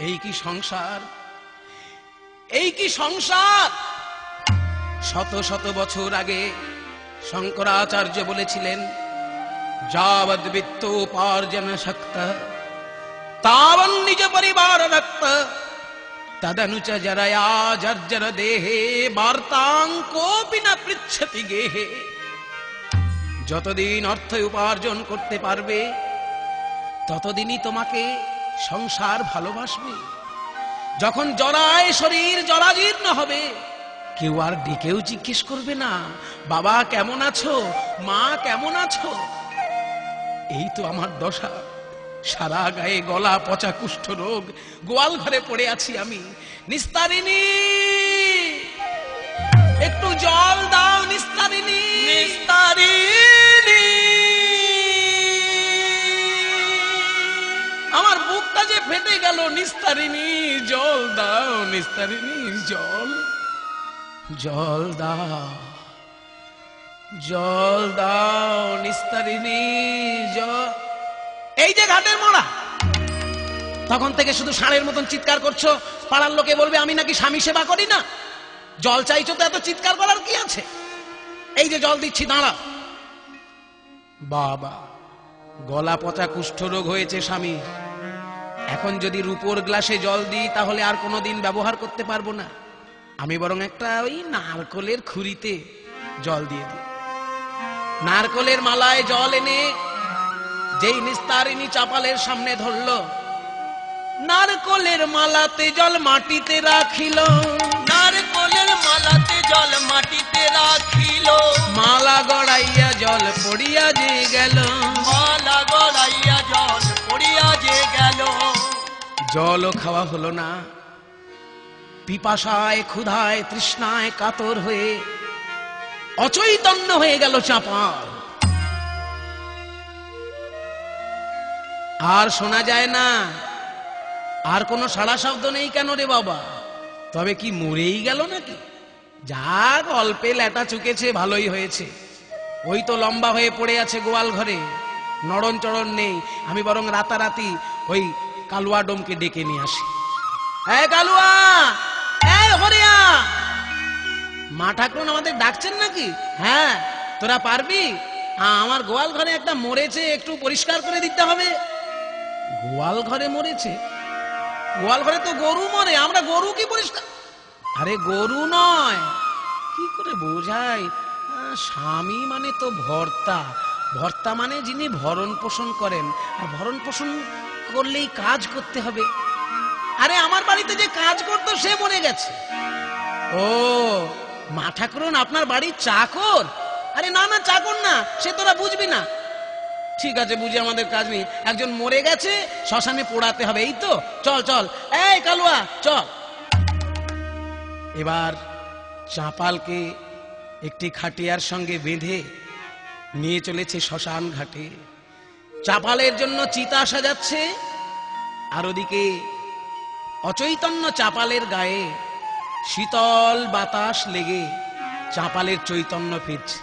এই কি সংসার, এই কি সংসার। শত শত বছর আগে শঙ্করাচার্য বলেছিলেন, যাবদ বিত্ত উপার্জন শক্ত তাবন নিজ পরিবার রক্ত তদনুচ জরয়া জর্জর দেহে বার্তাং কোপি না পৃচ্ছতি গেহে। যতদিন অর্থ উপার্জন করতে পারবে ততদিনই তোমাকে সংসার ভালোবাসবে। যখন জরায় শরীর জরাজীর্ণ হবে কেউ আর ডেকেও জিজ্ঞেস করবে না, বাবা কেমন আছো, মা কেমন আছো। এই তো আমার দশা, সারা গায়ে গলা পচা কুষ্ঠ রোগ, গোয়াল ঘরে পড়ে আছি আমি। নিস্তারিণী একটু জল দাও, নিস্তারিণী নিস্তারিণী। আমার বুকটা যে ফেটে গেল, নিস্তারিণী জল দাও, নিস্তারিণী জল, জল দাও, জল দাও নিস্তারিণী জল। এই যে ঘাটের মোড়া, তখন থেকে শুধু ষাঁড়ের মতন চিৎকার করছো, পাড়ার লোকে বলবে আমি নাকি স্বামী সেবা করি না। জল চাইছো তো এত চিৎকার করার কি আছে? এই যে জল দিচ্ছি, দাঁড়াও। বাবা, গলা পচা কুষ্ঠরোগ হয়েছে স্বামী, এখন যদি রূপোর গ্লাসে জল দিই তাহলে আর কোনোদিন ব্যবহার করতে পারবো না। আমি বরং একটা ওই নারকলের খুরিতে জল দিয়ে দিই। নারকলের মালায় জল এনে যেই নিস্তারিণী চাপালের সামনে ধরল, নারকলের মালাতে জল মাটিতে রাখিল, নারকলের মালাতে জল মাটিতে রাখিল, মালা গড়াইয়া জল পড়িয়া যে গেল, মালা গড়াইয়া জল পড়িয়া যে গেল। জলও খাওয়া হলো না। পিপাসায় ক্ষুধায় তৃষ্ণায় কাতর হয়ে অচৈতন্য হয়ে গেল চাপাল। আর শোনা যায় না, আর কোনো সাড়া শব্দ নেই কেন রে বাবা? তবে কি মরেই গেল নাকি? যাক, অল্পে ল্যাটা চুকেছে, ভালোই হয়েছে। ওই তো লম্বা হয়ে পড়ে আছে গোয়াল ঘরে, নড়ন চড়ন নেই। আমি বরং রাতারাতি ওই কালুয়া ডোমকে ডেকে নিয়ে আসি। এই কালুয়া, এই হরিয়া, মা ঠাকুরন আমাদের ডাকছেন নাকি? হ্যাঁ, তোরা পারবি? আমার গোয়াল ঘরে একটা মরেছে, একটু পরিষ্কার করে দিতে হবে। গোয়াল ঘরে মরেছে? গোয়াল ঘরে তো গরু মরে, আমরা গরু কি পরিষ্কার? আরে গরু নয়, কি করে বোঝাই? স্বামী মানে তো ভর্তা, ভর্তা মানে যিনি ভরণ পোষণ করেন, আর ভরণ পোষণ করলেই কাজ করতে হবে। আরে আমার বাড়িতে যে কাজ করতো সে মরে গেছে। ও, মা ঠাকুরন আপনার বাড়ির চাকর? আরে না না, চাকর না, সে তোরা বুঝবি না। ঠিক আছে, বুঝি, আমাদের কাজ নেই। একজন মরে গেছে, শ্মশানে পোড়াতে হবে, এই তো। চল চল, এই কালুয়া চল। এবার চাপালকে একটি খাটিয়ার সঙ্গে বেঁধে নিয়ে চলেছে শ্মশান ঘাটে। চাপালের জন্য চিতা সাজাচ্ছে, আর ওদিকে অচৈতন্য চাপালের গায়ে শীতল বাতাস লেগে চাপালের চৈতন্য ফিরছে।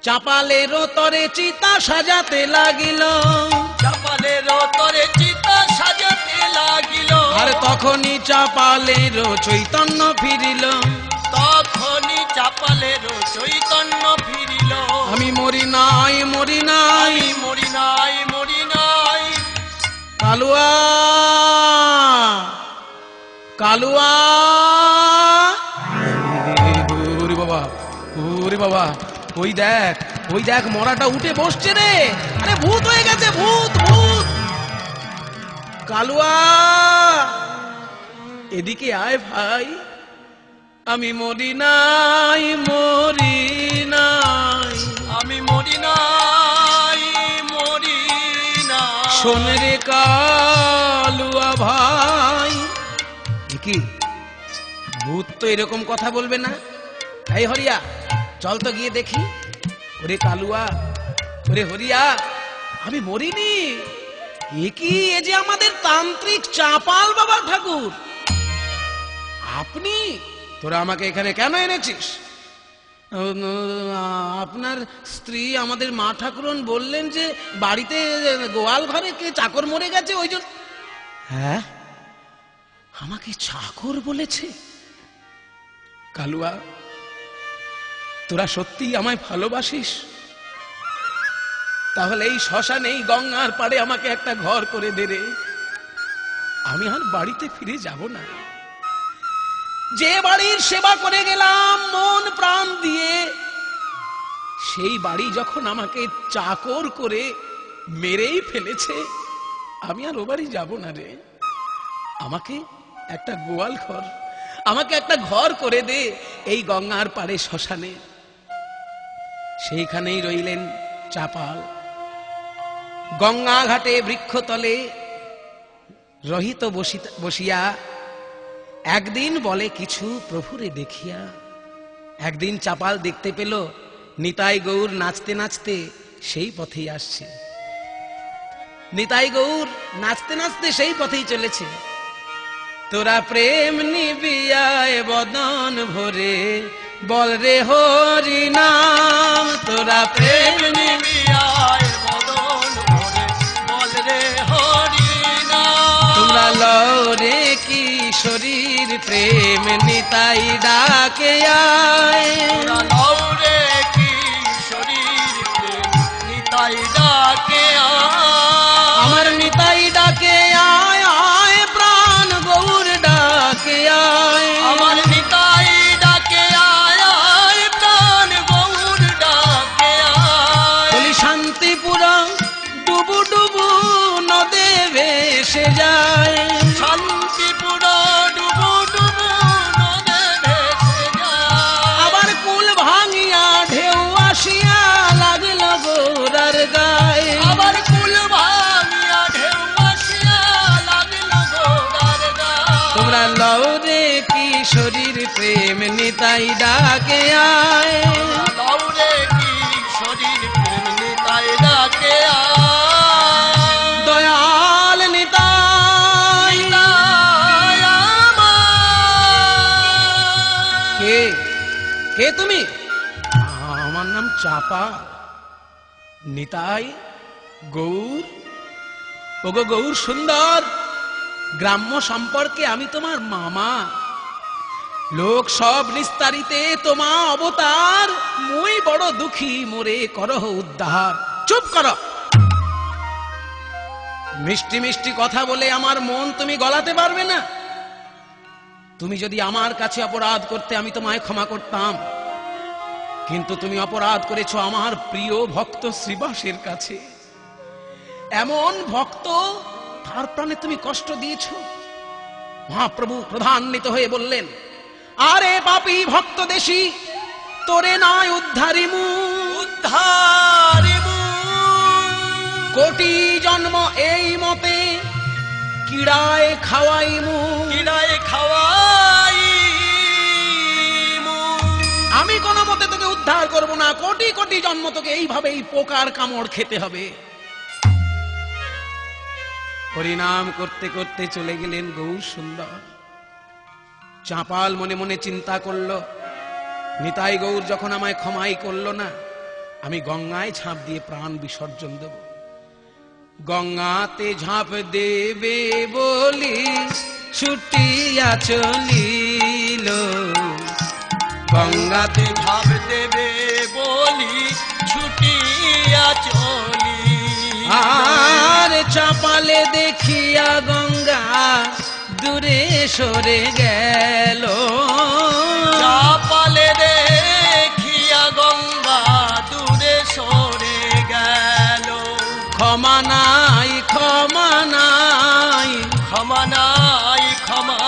চাপালের তরে চিতা সাজাতে লাগিল, চাপালের তরে চিতা সাজাতে লাগিল, আর তখনই চাপালের চৈতন্য ফিরিল, তখনই চাপালের চৈতন্য ফিরিল। আমি মরি নাই, মরি নাই, মরি নাই, মরি নাই। কালুয়া, কালুয়া। ওরে বাবা, ওরে বাবা, ওই দেখ, ওই দেখ, মরাটা উঠে বসছে রে। আরে ভূত হয়ে গেছে, ভূত, ভূত। কালুয়া, এদিকে আয় ভাই। আমি মরি নাই, মরি নাই, আমি মরি নাই, মরি নাই। শোন রে কালুয়া ভাই। কি ভূত তো এরকম কথা বলবে না। এই হরিয়া, চল তো গিয়ে দেখি। ওরে কালুয়া, ওরে হরিয়া, আমি মরিনি। এ কি, এ যে আমাদের তান্ত্রিক চাপাল বাবা ঠাকুর। আপনি, তোরা আমাকে এখানে কেন এনেছিস? আপনার স্ত্রী আমাদের মা ঠাকুরন বললেন যে বাড়িতে গোয়াল ঘরে কে চাকর মরে গেছে, ওই জন্য। হ্যাঁ, আমাকে চাকর বলেছে। কালুয়া, তোরা সত্যি আমায় ভালোবাসিস? তাহলে এই শ্মশানে, এই গঙ্গার পাড়ে আমাকে একটা ঘর করে দে রে। আমি আর বাড়িতে ফিরে যাব না। যে বাড়ির সেবা করে গেলাম মন প্রাণ দিয়ে, সেই বাড়ি যখন আমাকে চাকর করে মেরেই ফেলেছে, আমি আর ও বাড়ি যাব না রে। আমাকে একটা গোয়াল ঘর, আমাকে একটা ঘর করে দে এই গঙ্গার পাড়ে শ্মশানে। সেইখানেই রইলেন চাপাল। গঙ্গা ঘাটে বৃক্ষতলে রহিত বসিয়া একদিন বলে কিছু প্রভুরে দেখিয়া। একদিন চাপাল দেখতে পেল নিতাই গৌর নাচতে নাচতে সেই পথেই আসছে। নিতাই গৌর নাচতে নাচতে সেই পথেই চলেছে। তোরা প্রেম নিবিয়ায় বদন ভরে বল রে হরি নাম। তোরা প্রেম নিবিয়ায় বদন ভরে বল রে হরি নাম। তোমরা লও রে কিশোরীর প্রেম নিতাই ডাকে আয়। তোরা লও রে কিশোরীর প্রেম নিতাই ডাকে আয়। আমার নিতাই ডাকে আয়, আয় প্রাণ গৌর ডাকে আয়। আমার নিতাই ডাকে আয়, আয় প্রাণ গৌর ডাকে আয়। বলি শান্তিপুর ডুবু ডুবু নদে ভেসে যায়। শান্তিপুর ডুবু ডুবু নদে ভেসে যায়। আবার কুল ভাঙিয়া ঢেউ আসিয়া লাগল গোরার গায়ে। আবার কুল ভাঙিয়া ঢেউ আসিয়া লাগিল গোরার গায়ে। তোমরা লও রে কিশোরীর প্রেম নিতাই ডাকে আয়। দৌড়ে কিশোরীর প্রেম নিতাই ডাকে আয়। দয়াল নিতাই। নিতাই আমার। কে কে তুমি? আমার নাম চাপা। নিতাই গৌর? ওগো গৌর সুন্দর, গ্রাম্য সম্পর্কে আমি তোমার মামা। লোক সব নিস্তারিতে তোমা অবতার, মুই বড় দুঃখী মোরে করহ উদ্ধার। চুপ করো। মিষ্টি মিষ্টি কথা বলে আমার মন তুমি গলাতে পারবে না। তুমি যদি আমার কাছে অপরাধ করতে আমি তোমায় ক্ষমা করতাম, কিন্তু তুমি অপরাধ করেছো আমার প্রিয় ভক্ত শ্রীবাসের কাছে। এমন ভক্ত, তার প্রাণে তুমি কষ্ট দিয়েছো। মহাপ্রভু ক্রোধান্বিত হয়ে বললেন, আরে পাপী ভক্ত দেশী, তোরে নয় উদ্ধারিমু। উদ্ধারিমু। কোটি জন্ম এই মতে কিড়ায় খাওয়াইমু। কিরায় খাওয়াইমু। আমি কোনো মতে তোকে উদ্ধার করব না। কোটি কোটি জন্ম তোকে এইভাবেই পোকার কামড় খেতে হবে। হরিনাম করতে করতে চলে গেলেন গৌর সুন্দর। চাপাল মনে মনে চিন্তা করল, নিতাই গৌর যখন আমায় ক্ষমাই করলো না, আমি গঙ্গায় ঝাঁপ দিয়ে প্রাণ বিসর্জন দেব। গঙ্গাতে ঝাঁপ দেবে বলি ছুটিয়া চলিল। গঙ্গাতে ঝাঁপ দেবে বলি ছুটিয়া চলি। আর চাপালে দেখিয়া গঙ্গা দূরে সরে গেল। চাপালে দেখিয়া গঙ্গা দূরে সরে গেল। ক্ষমা নাই, ক্ষমা নাই, ক্ষমা নাই, ক্ষমা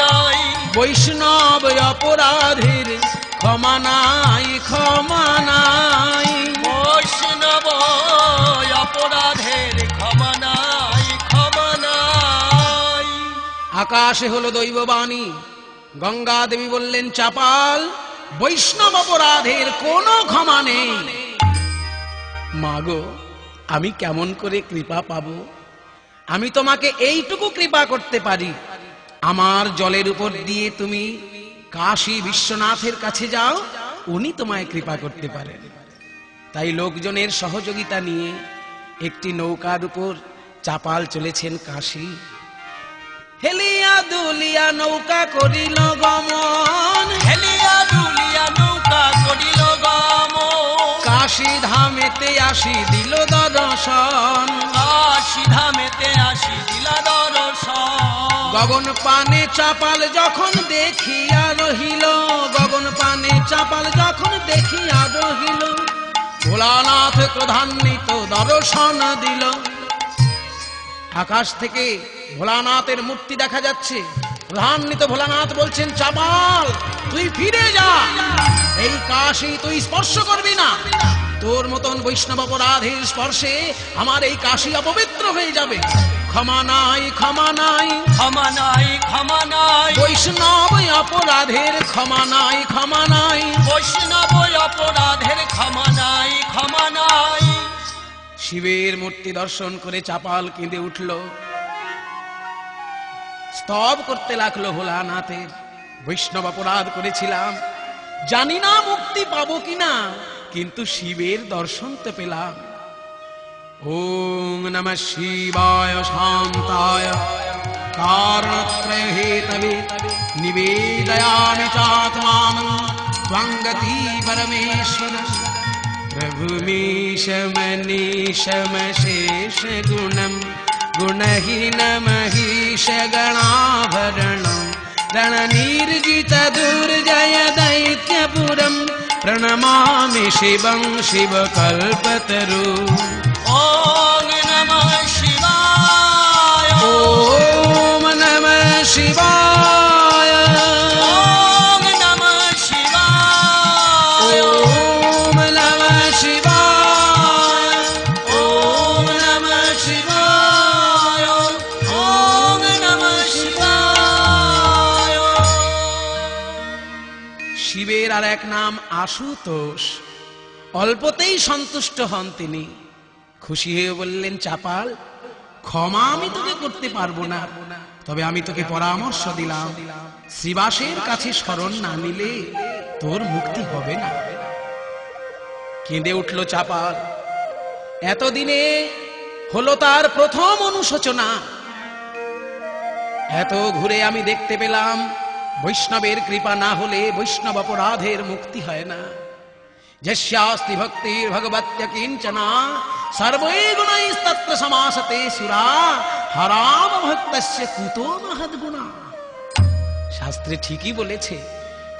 নাই। বৈষ্ণব অপরাধের ক্ষমা নাই, ক্ষমা নাই। বৈষ্ণব অপরাধের ক্ষমা নাই, ক্ষমা নাই। আকাশে হলো দৈববাণী। গঙ্গা দেবী বললেন, চাপাল, বৈষ্ণব অপরাধের কোনো ক্ষমা নেই। মাগো, আমি কেমন করে কৃপা পাবো? আমি তোমাকে এইটুকু কৃপা করতে পারি, আমার জলের উপর দিয়ে তুমি কাশী বিশ্বনাথের কাছে যাও, উনি তোমায় কৃপা করতে পারেন। তাই লোকজনের সহযোগিতা নিয়ে একটি নৌকার উপর চাপাল চলেছেন কাশী। হেলিয়া দুলিয়া নৌকা করিল গমন, হেলিয়া দুলিয়া নৌকা করিল গমন, কাশী ধামেতে আসি দিল দর্শন, কাশী ধামেতে আসি দিল দর্শন। গগন পানে চাপাল যখন দেখিয়া রহিল, গগন পানে চাপাল যখন দেখিয়া রহিল, ভোলানাথ ক্রধান্বিত দর্শন দিল। আকাশ থেকে ভোলানাথের মূর্তি দেখা যাচ্ছে। ক্রধান্বিত ভোলানাথ বলছেন, চাপাল তুই ফিরে যা, এই কাশী তুই স্পর্শ করবি না। তোর মতন বৈষ্ণব অপরাধের স্পর্শে আমার এই কাশী অপবিত্র হয়ে যাবে। ক্ষমা নাই, ক্ষমা নাই, ক্ষমা নাই, ক্ষমা নাই, বৈষ্ণব অপরাধের ক্ষমা নাই, ক্ষমা নাই। বৈষ্ণব অপরাধের ক্ষমা নাই, ক্ষমা নাই। শিবের মূর্তি দর্শন করে চাপাল কেঁদে উঠল, স্তব করতে লাগলো ভোলানাথের। বৈষ্ণব অপরাধ করেছিলাম, জানি না মুক্তি পাবো কিনা, কিন্তু শিবের দর্শন তো পেলাম। ওম নমঃ শিবায় শান্তায় কারণত্রয় হেতবে নিবেদয়ামি চাত্মানং ত্বং গতি পরমেশ্বর। प्रभुमीश मनीषम शेष गुणम गुणहीन महीष गणाभरणं रणनीर्जित दुर्जय दैत्यपुरं प्रणमामि शिवं शिवकल्पतरु। ओम नमः शिवाय, ओम नमः शिवाय, ओम नमः शिवाय, ओम नमः शिवाय, ओम नमः शिवाय, ओम नमः शिवाय। শিবের আর এক নাম আশুতোষ। অল্পতেই সন্তুষ্ট হন তিনি। খুশি হয়ে বললেন, চাপাল ক্ষমা আমি তোকে করতে পারবো না, তবে আমি তোকে পরামর্শ দিলাম, শ্রীবাসের কাছে শরণ না নিলে তোর মুক্তি হবে না। কেঁদে উঠল চাপাল। এতদিনে হলো তার প্রথম অনুশোচনা। এত ঘুরে আমি দেখতে পেলাম, বৈষ্ণবের কৃপা না হলে বৈষ্ণব অপরাধের মুক্তি হয় না। যস্যাস্তি ভক্তির ভগবত্য কিঞ্চনা সর্বৈ গুণৈস্তত্র সমাসতে সুরা হরাম ভক্তস্য কুতো মহদ্গুণা। শাস্ত্রে ঠিকই বলেছে,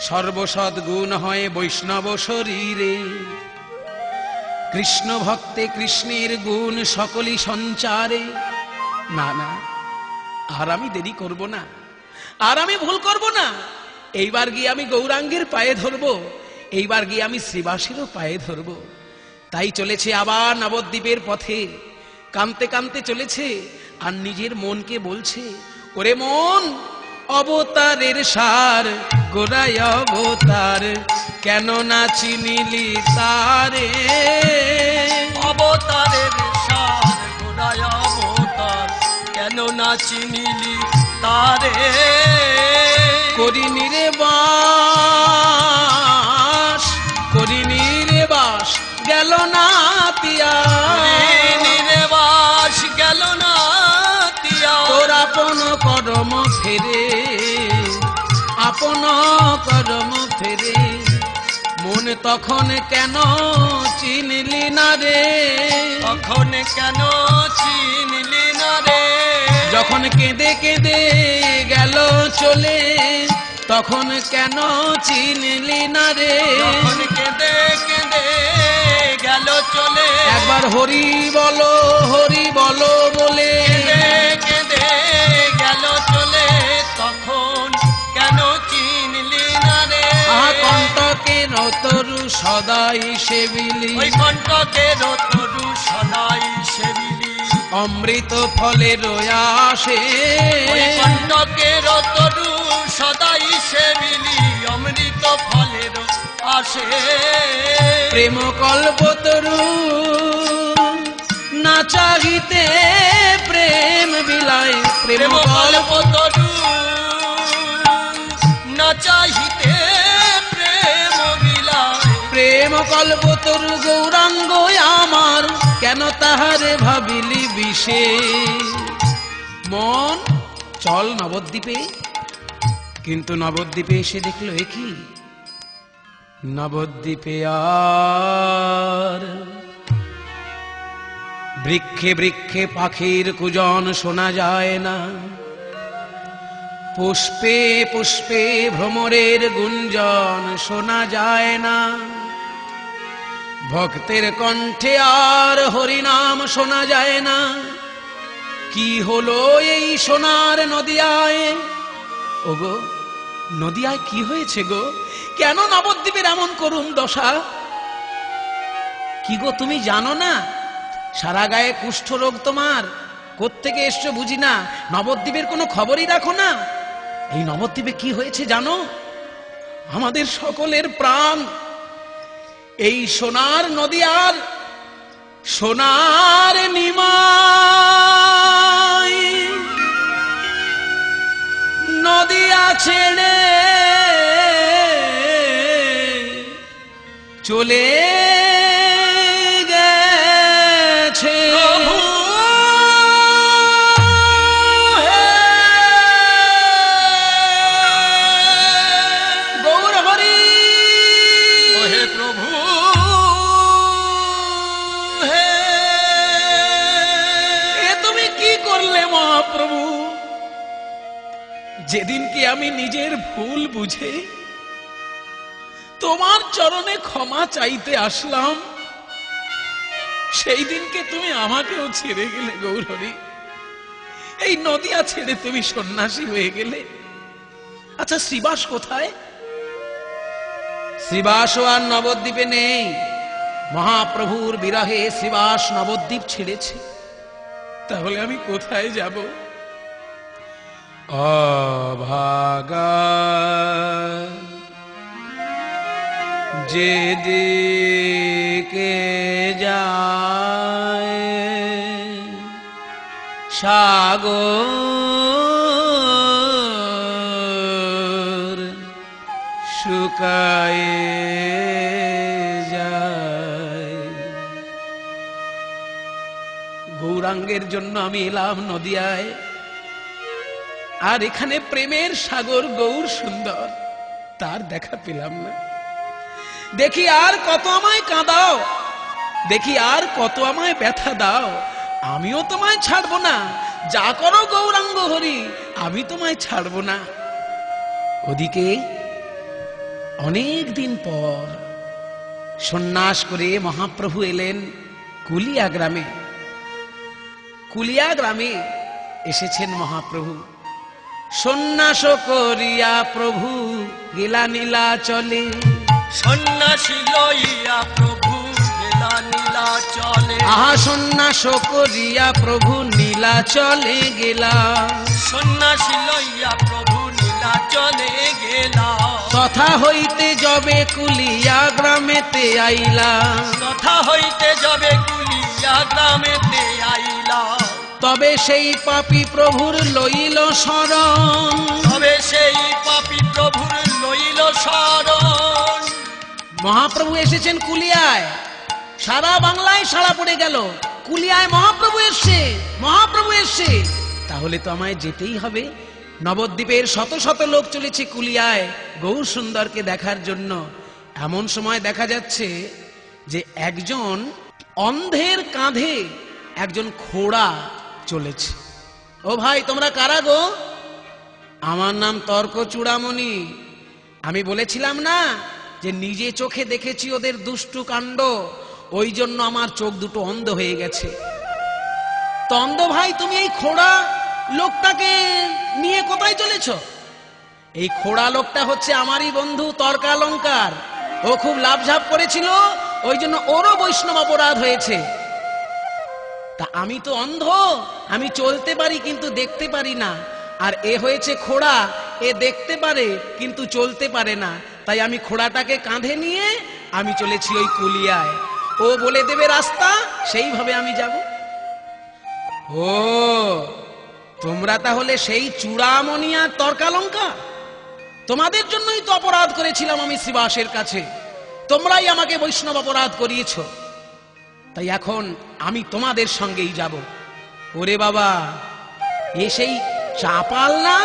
সর্বসৎ গুণ হয় বৈষ্ণব শরীরে। কৃষ্ণ ভক্তে কৃষ্ণের গুণ সকলই সঞ্চারে। না না, আর আমি দেরি করব না, আর আমি ভুল করব না। এইবার গিয়ে আমি গৌরাঙ্গের পায়ে ধরবো, এইবার গিয়ে আমি শ্রীবাসেরও পায়ে ধরবো। তাই চলেছে আবার নবদ্বীপের পথে, কাঁদতে কাঁদতে চলেছে, আর নিজের মনকে বলছে, ওরে মন, অবতারের সার গোড়ায় অবতার, কেন না চিনিলি তারে। অবতারের সার গোড়ায় অবতার, কেন না চিনিলি তারে। করিনি রে বাস, করিনি রে বাস, গেল না তিয়া। নির্বাস গেল না তিয়া। তোর আপন করম ফেরে, আপন করম ফেরে। মন তখন কেন চিনলি না রে, তখন কেন চিনলি না রে। যখন কেঁদে কেঁদে গেল চলে, তখন কেন চিনলি না রে। যখন কেঁদে কেঁদে গেল চলে, একবার হরি বলো, হরি বলো বলে কেঁদে কেঁদে গেল চলে, তখন কেন চিনলি না রে। কণ্টকের তরু সদাই সেবিলি, ওই কণ্টকের তরু সদাই সেবিলি, অমৃত ফলের আসে। ওই কণ্টকের তরু সদাই সেবিলি, অমৃত ফলের আসে। প্রেম কল্পতরু না চাহিতে প্রেম বিলায়, প্রেম কল্প তরু না চাহিতে প্রেম বিলায়। প্রেম কল্পতরু গৌরাঙ্গ আমার, কেন তাহারে ভাবিলি বিষে। মন চল নবদ্বীপে। কিন্তু নবদ্বীপে এসে দেখলো এ কি, নবদ্বীপে আর বৃক্ষে বৃক্ষে পাখির কুজন শোনা যায় না, পুষ্পে পুষ্পে ভ্রমরের গুঞ্জন শোনা যায় না, ভক্তের কণ্ঠে আর হরিনাম শোনা যায় না। কি হলো এই সোনার নদিয়ায়? ওগো নদিয়ায় কি হয়েছে গো? কেন নবদ্বীপের এমন করুণ দশা? কি গো তুমি জানো না? সারা গায়ে কুষ্ঠ রোগ তোমার, কোত্থেকে এসছো বুঝি না, নবদ্বীপের কোনো খবরই রাখো না। এই নবদ্বীপে কি হয়েছে জানো? আমাদের সকলের প্রাণ এই সোনার নদিয়ার সোনার নিমাই নদিয়া ছেড়ে চলে গেছে। গৌর হরি ওহে প্রভু এ তুমি কি করলে মহাপ্রভু? যেদিনকে আমি নিজের ভুল বুঝে তোমার চরণে ক্ষমা চাইতে আসলাম, সেই দিনকে তুমি আমাকেও ছেড়ে গেলে গৌরহরি। এই নদিয়া ছেড়ে তুমি সন্ন্যাসী হয়ে গেলে। আচ্ছা শ্রীবাস কোথায়? শ্রীবাসও আর নবদ্বীপে নেই। মহাপ্রভুর বিরহে শ্রীবাস নবদ্বীপ ছেড়েছে। তাহলে আমি কোথায় যাব? অভাগা যেদিকে যায় সাগর শুকায়ে যায়। গৌরাঙ্গের জন্য আমি এলাম নদিয়ায়, আর এখানে প্রেমের সাগর গৌর সুন্দর, তার দেখা পেলাম না। দেখি আর কত আমায় কাঁদাও, দেখি আর কত আমায় ব্যথা দাও, আমিও তোমায় ছাড়বো না। যা করো গৌরাঙ্গ হরি, আমি তোমায় ছাড়বো না। ওদিকে অনেক দিন পর সন্ন্যাস করে মহাপ্রভু এলেন কুলিয়া গ্রামে। কুলিয়া গ্রামে এসেছেন মহাপ্রভু। সন্ন্যাস করিয়া প্রভু গেলা নীলাচলে। সন্ন্যাসী লইয়া প্রভু গেলা নীলাচলে। আহা সন্ন্যাস করিয়া প্রভু নীলাচলে গেলা। সন্ন্যাসী লইয়া প্রভু নীলাচলে গেলা। তথা হইতে যবে কুলিয়া গ্রামেতে আইলা। তথা হইতে যাবে কুলিয়া গ্রামেতে আইলা। তবে সেই পাপী প্রভুর লইল শরণ। তবে সেই পাপী প্রভুর লইল শরণ। মহাপ্রভু এসেছেন কুলিয়ায়। সারা বাংলায় সাড়া পড়ে গেল, কুলিয়ায় মহাপ্রভু এসছে, মহাপ্রভু এসছে। তাহলে তো আমায় যেতেই হবে। নবদ্বীপের শত শত লোক চলেছে কুলিয়ায় গৌর সুন্দরকে দেখার জন্য। এমন সময় দেখা যাচ্ছে যে একজন অন্ধের কাঁধে একজন খোড়া চলেছে। ও ভাই তোমরা কারা গো? আমার নাম তর্ক চূড়ামণি। আমি বলেছিলাম না যে নিজে চোখে দেখেছি ওদের দুষ্টু কাণ্ড, ওই জন্য আমার চোখ দুটো অন্ধ হয়ে গেছে। তো অন্ধ ভাই তুমি এই খোড়া লোকটাকে নিয়ে কোথায় চলেছ? এই খোড়া লোকটা হচ্ছে আমারই বন্ধু তর্কালঙ্কার। ও খুব লাভঝাপ করেছিল, ওই জন্য ওরও বৈষ্ণব অপরাধ হয়েছে। তা আমি তো অন্ধ, আমি চলতে পারি কিন্তু দেখতে পারি না। আর এ হয়েছে খোড়া, এ দেখতে পারে কিন্তু চলতে পারে না। তাই আমি খোড়াটাকে কাঁধে নিয়ে আমি চলেছি ওই কুলিয়ায়। ও বলে দেবে রাস্তা, সেইভাবে আমি যাব। ও তোমরা তাহলে সেই চূড়ামণি আর তর্কালঙ্কা? তোমাদের জন্যই তো অপরাধ করেছিলাম আমি শ্রীবাসের কাছে, তোমরাই আমাকে বৈষ্ণব অপরাধ করিয়েছ। তাই এখন আমি তোমাদের সঙ্গেই যাব। ওরে বাবা, এ সেই চাপাল না,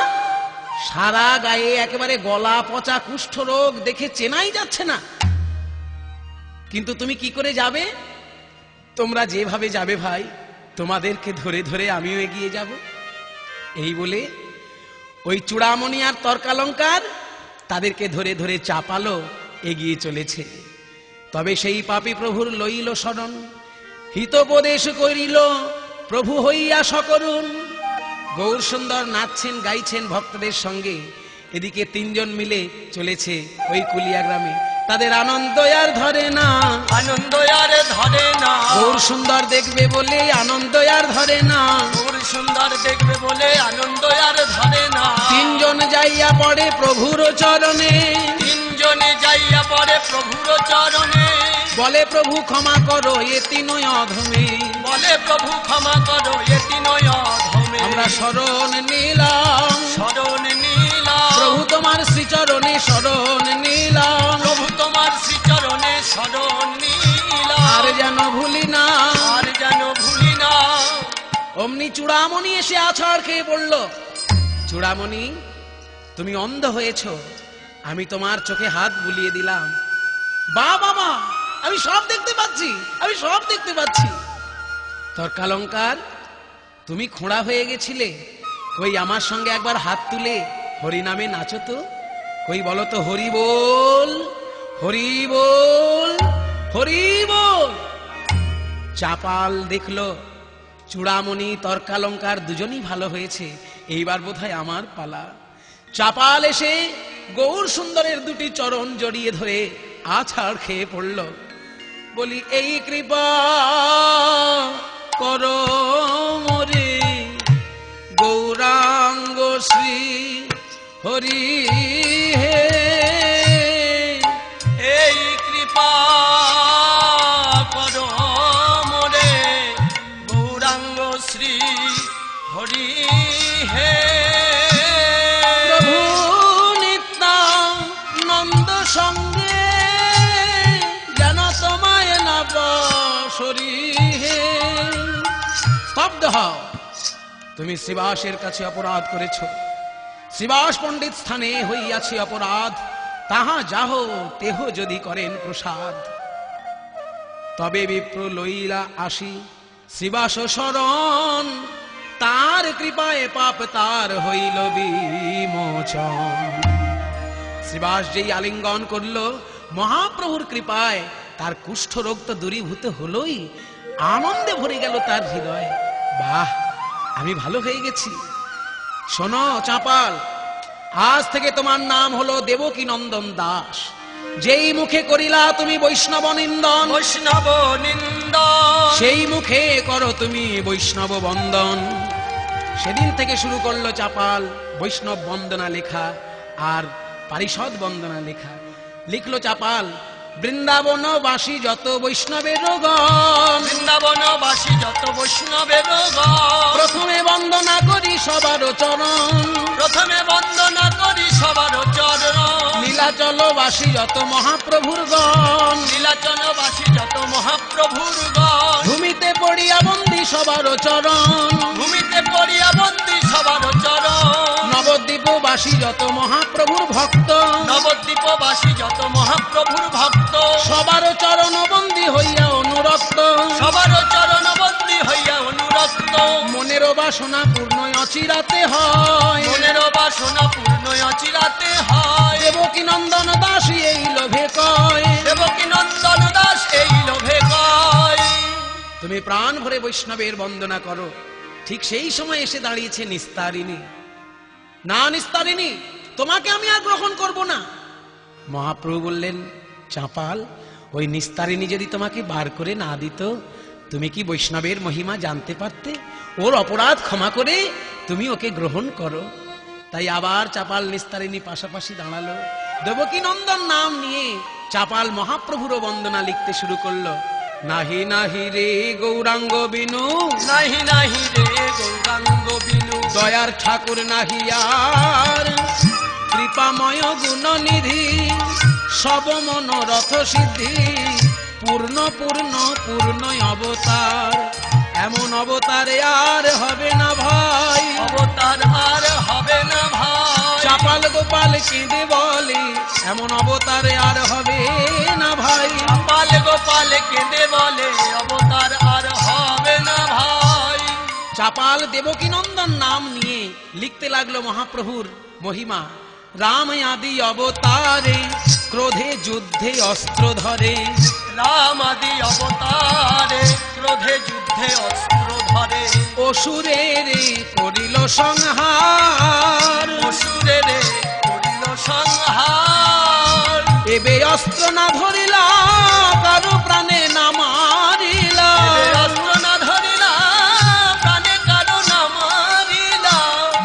সারা গায়ে একেবারে গলা পচা কুষ্ঠ রোগ, দেখে চেনাই যাচ্ছে না। কিন্তু তুমি কি করে যাবে? তোমরা যেভাবে যাবে ভাই, তোমাদেরকে ধরে ধরে আমিও এগিয়ে যাব। এই বলে ওই চূড়ামণি আর তর্কালঙ্কার তাদেরকে ধরে ধরে চাপালো এগিয়ে চলেছে। তবে সেই পাপী প্রভুর লইল শরণ, হিতোপদেশ করিল প্রভু হইয়া সকরুণ। গৌর সুন্দর নাচছেন গাইছেন ভক্তদের সঙ্গে, এদিকে তিনজন মিলে চলেছে ওই কুলিয়া গ্রামে। তাদের আনন্দ আর ধরে না, আনন্দ আর ধরে না। গৌর সুন্দর দেখবে বলে আনন্দ আর ধরে না। গৌর সুন্দর দেখবে বলে আনন্দ আর ধরে না। তিনজন যাইয়া পড়ে প্রভুর চরণে, তিনজনে যাইয়া পড়ে প্রভুর চরণে। বলে প্রভু ক্ষমা করো এ তিনয় অধমে, বলে প্রভু ক্ষমা করো এটি নয় অধমে। আমরা শরণ নিলাম, শরণ নিলাম প্রভু তোমার শ্রীচরণে শরণ নিলাম। প্রভু তোমার শ্রীচরণে শরণ নিলাম। আর যেন ভুলি না, আর যেন ভুলি না। অমনি চূড়ামণি এসে আছাড় খেয়ে পড়ল। চূড়ামণি, তুমি অন্ধ হয়েছ, আমি তোমার চোখে হাত বুলিয়ে দিলাম। বা বাবা, আমি সব দেখতে পাচ্ছি, আমি সব দেখতে পাচ্ছি। তর্কালঙ্কার, তুমি খোঁড়া হয়ে গেছিলে, কই আমার সঙ্গে একবার হাত তুলে হরি নামে নাচো তো। কই বলো তো হরি বল, হরি বল, হরি বল। চাপাল দেখলো চূড়ামণি তর্কালঙ্কার দুজনই ভালো হয়েছে, এইবার বোধহয় আমার পালা। চাপাল এসে গৌর সুন্দরের দুটি চরণ জড়িয়ে ধরে আছাড় খেয়ে পড়ল। বলি এই কৃপা করো মোরে গৌরাঙ্গ শ্রী হরি হে। এই কৃপা করো মোরে গৌরাঙ্গ শ্রী হরি হে। প্রভু নিত্যানন্দ সঙ্গে যেন তোমায় না বসরি হে। স্তব্ধ হও, তুমি শ্রীবাসের কাছে অপরাধ করেছ। শ্রীবাস পণ্ডিত স্থানে হইয়াছে অপরাধ, তাহা যাহ তেহ যদি করেন প্রসাদ। তবে বিপ্র লইলা আসি শ্রীবাস শরণ, তার কৃপায় পাপ তার হইল বিমোচন। শ্রীবাস যেই আলিঙ্গন করল, মহাপ্রভুর কৃপায় তার কুষ্ঠ রোগ তো দূরীভূত হলোই, আনন্দে ভরে গেল তার হৃদয়। বাহ, আমি ভালো হয়ে গেছি। শোনো চাপাল, আজ থেকে তোমার নাম হলো দেবকী নন্দন দাস। যেই মুখে করিলা তুমি বৈষ্ণব নিন্দন, বৈষ্ণব নিন্দন সেই মুখে করো তুমি বৈষ্ণব বন্দন। সেদিন থেকে শুরু করলো চাপাল বৈষ্ণব বন্দনা লেখা আর পারিষদ বন্দনা লেখা। লিখলো চাপাল, বৃন্দাবনবাসী যত বৈষ্ণবের গণ, বৃন্দাবনবাসী যত বৈষ্ণবের গণ, প্রথমে বন্দনা করি সবার চরণ, প্রথমে বন্দনা করি সবার চরণ। নীলাচলবাসী যত মহাপ্রভুর গণ, নীলাচলবাসী যত মহাপ্রভুর গণ, ভূমিতে পড়িয়া বন্দি সবার চরণ, ভূমিতে পড়িয়া বন্দি সবার চরণ। নবদ্বীপবাসী যত মহাপ্রভুর ভক্ত, নবদ্বীপবাসী যত মহাপ্রভুর ভক্ত, সবার চরণ বন্দী হইয়া অনুরক্ত, সবার চরণ বন্দী হইয়া অনুরক্ত। মনের বাসনা পূর্ণ অচিরাতে হয়, মনের বাসনা পূর্ণ অচিরাতে হয়। দেবকী নন্দন দাসী এই লোভে কয়, দেবকী নন্দন দাস এই লোভে কয়। তুমি প্রাণ ভরে বৈষ্ণবের বন্দনা করো। ঠিক সেই সময় এসে দাঁড়িয়েছে নিস্তারিণী। না নিস্তারিণী, তোমাকে আমি আর গ্রহণ করব না। মহাপ্রভু বললেন, চাপাল, ওই নিস্তারিণী যদি তোমাকে বার করে না দিত, তুমি কি বৈষ্ণবের মহিমা জানতে পারতে? ওর অপরাধ ক্ষমা করে তুমি ওকে গ্রহণ করো। তাই আবার চাপাল নিস্তারিণী পাশাপাশি দাঁড়ালো। দেবকী নন্দন নাম নিয়ে চাপাল মহাপ্রভুরও বন্দনা লিখতে শুরু করলো। নাহি নাহি রে গৌরাঙ্গ বিনু, নাহি নাহি রে গৌরাঙ্গ বিনু, দয়ার ঠাকুর নাহি আর, কৃপাময় গুণ নিধি, সব মনোরথ সিদ্ধি, পূর্ণ পূর্ণ পূর্ণ অবতার। এমন অবতারে আর হবে না ভাই, অবতার আর গোপাল কেঁদে বলে এমন অবতার আর হবে না ভাই। চাপাল গোপাল কেঁদে বলে অবতার আর হবে না ভাই। চাপাল দেবকী নন্দন নাম নিয়ে লিখতে লাগলো মহাপ্রভুর মহিমা। রাম আদি অবতারে ক্রোধে যুদ্ধে অস্ত্র ধরে, রাম আদি অবতারে ক্রোধে যুদ্ধে অস্ত্র ধরে, অসুরের করিল সংহার, অসুরের করিল সংহার। এবে অস্ত্র না ধরিলা কারো প্রাণে না মারিলা, অস্ত্র না ধরিলা প্রাণে কারো না মারিলা।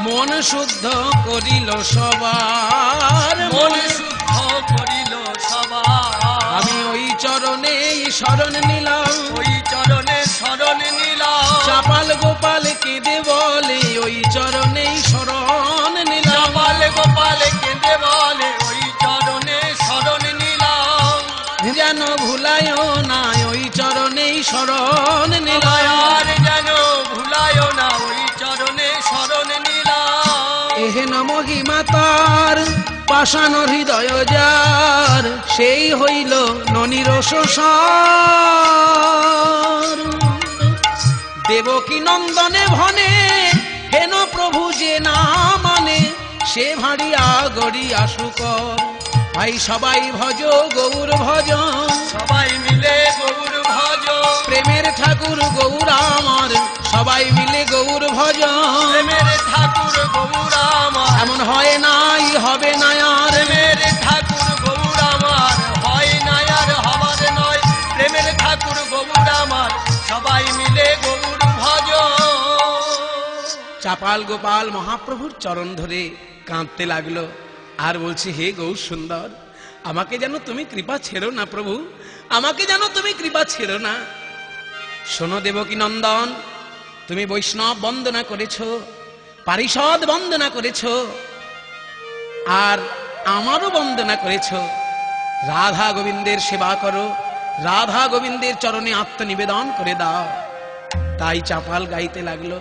মন শুদ্ধ করিল সবার, মন শুদ্ধ করিল সবার। আমি ওই চরণে শরণ নিলাম, ওই চরণে শরণ নিলাম। চাপাল গোপাল কেঁদে বলে ওই চরণে শরণ নিলাম। চাপাল গোপাল কেঁদে বলে ওই চরণে শরণ নিলাম। যেন ভুলায় না ওই চরণে শরণ নিলাম। আর যেন ভুলায় না ওই চরণে শরণ নিলাম। এহেন মহিমা তার পাষাণ হৃদয় যার, সেই হইল ননিরস সার। দেবকী নন্দনে ভনে হেন প্রভু যে না মানে, সে ভাড়িয়া গড়িয়া শুকর। ভাই সবাই ভজ গৌর ভজ, সবাই মিলে গৌর ভজ। প্রেমের ঠাকুর গৌর আমার, সবাই মিলে গৌর ভজ। প্রেমের ঠাকুর গৌর আমার, এমন হয় নাই হবে না আর। প্রেমের ঠাকুর গৌর আমার, হয় না আর হবার নয়। প্রেমের ঠাকুর গৌর আমার, সবাই মিলে গৌর ভজ। চাপাল গোপাল মহাপ্রভুর চরণ ধরে কাঁদতে লাগলো আর বলছে, হে গৌর সুন্দর, আমাকে যেন তুমি কৃপা ছেড়ো না প্রভু, আমাকে যেন তুমি কৃপা ছেড়ো না। শোনো দেবকী নন্দন, তুমি বৈষ্ণব বন্দনা করেছ, পারিষদ বন্দনা করেছ, আর আমারও বন্দনা করেছ। রাধা গোবিন্দের সেবা করো, রাধা গোবিন্দের চরণে আত্মনিবেদন করে দাও। তাই চাপাল গাইতে লাগলো,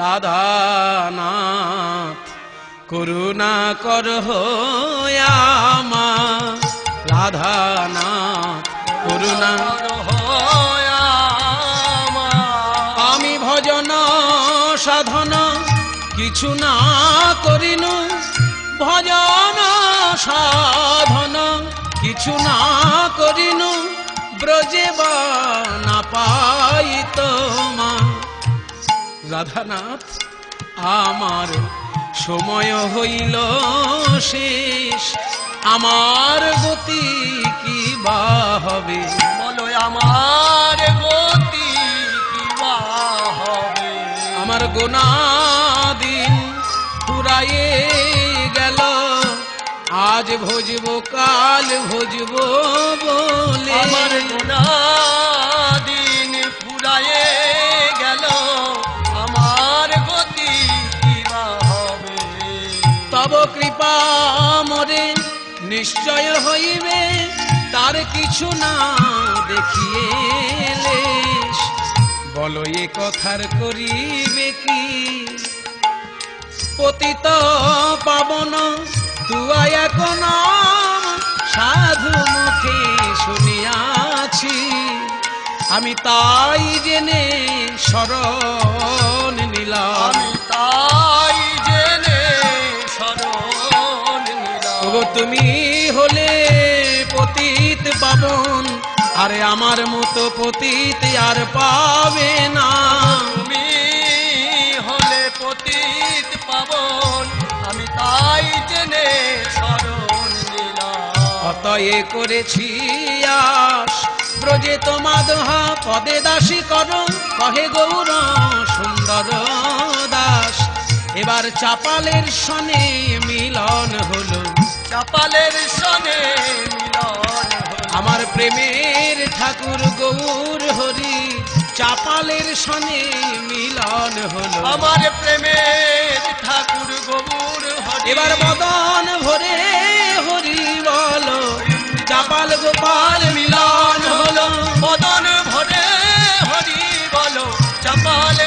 রাধানাথ করুণা করো আমার, রাধানাথ করুণা। আমি ভজন সাধন কিছু না করিনু, ভজন সাধন কিছু না করিনু, ব্রজে বা না পাই তোমা। রাধানাথ আমার সময় হইল শেষ, আমার গতি কি বা হবে। বলো আমার গতি কি বা হবে। আমার গোনা দিন ফুরায়ে গেল, আজ ভজব কাল ভজব বলে। আমার গোনা দিন ফুরায়ে গেল, আমার গতি কি বা হবে। তব কৃপা মোরে নিশ্চয় হইবে, তার কিছু না দেখিয়ে লেশ। বলো এ কথার করিবে কি, পতিত পাবন তুয়া এখন সাধু মুখে শুনিয়াছি। আমি তাই জেনে শরণ নিলাম, আমি তাই জেনে শরণ নিলাম। ওগো তুমি হলে পতিত পাবন, আরে আমার মতো পতিত আর পাবে না। তুমি হলে পতিত পাবন, আমি তাই জেনে শরণ নিলাম। অতএ করেছি আস, ব্রজে তোমাদহা পদে দাসী করো, কহে গৌর সুন্দর দাস। এবার চাপালের সনে মিলন হলো, চাপালের সনে মিলন হলো। আমার প্রেমের ঠাকুর গৌর হরি, চাপালের সনে মিলন হলো। আমার প্রেমের ঠাকুর গৌর হরি। এবার বদন ভরে হরি বলো, চাপাল গোপাল মিলন হলো। বদন ভরে হরি বলো, চাপাল